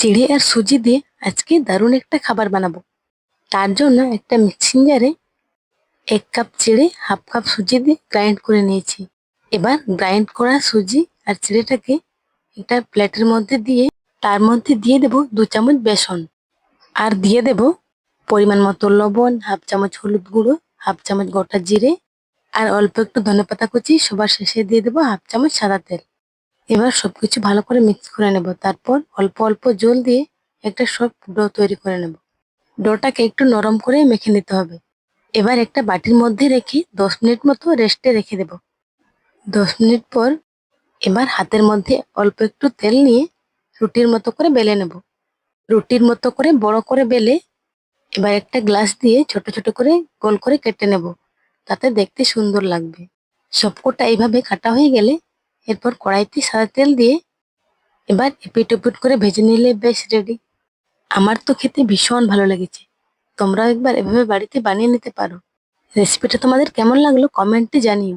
চিড়ে আর সুজি দিয়ে আজকে দারুণ একটা খাবার বানাবো। তার জন্য একটা মিক্সিং জারে 1 কাপ চিড়ে, হাফ কাপ সুজি দিয়ে গ্রাইন্ড করে নিয়েছি। এবার গ্রাইন্ড করা সুজি আর চিড়েটাকে একটা প্লেটের মধ্যে দিয়ে তার মধ্যে দিয়ে দেব 2 চামচ বেসন, আর দিয়ে দেব পরিমাণ মতো লবণ, হাফ চামচ হলুদ গুঁড়ো, হাফ চামচ গোটা জিরে, আর অল্প একটু ধনেপাতা কুচি। সবার শেষে দিয়ে দেবো হাফ চামচ সাদা তেল। এবার সবকিছু ভালো করে মিক্স করে নেব। তারপর অল্প অল্প জল দিয়ে একটা সফট ডো তৈরি করে নেব। ডোটাকে একটু নরম করে মেখে নিতে হবে। এবার একটা বাটির মধ্যে রেখে 10 মিনিট মতো রেস্টে রেখে দেব। 10 মিনিট পর এবার হাতের মধ্যে অল্প একটু তেল নিয়ে রুটির মতো করে বেলে নেব। রুটির মতো করে বড় করে বেলে এবার একটা গ্লাস দিয়ে ছোট ছোট করে গোল করে কেটে নেব, তাতে দেখতে সুন্দর লাগবে। সবকটা এইভাবে কাটা হয়ে গেলে এরপর কড়াইতে সাদা তেল দিয়ে এবার এপিট ওপিট করে ভেজে নিলে বেশ রেডি। আমার তো খেতে ভীষণ ভালো লেগেছে। তোমরাও একবার এভাবে বাড়িতে বানিয়ে নিতে পারো। রেসিপিটা তোমাদের কেমন লাগলো কমেন্টে জানিও।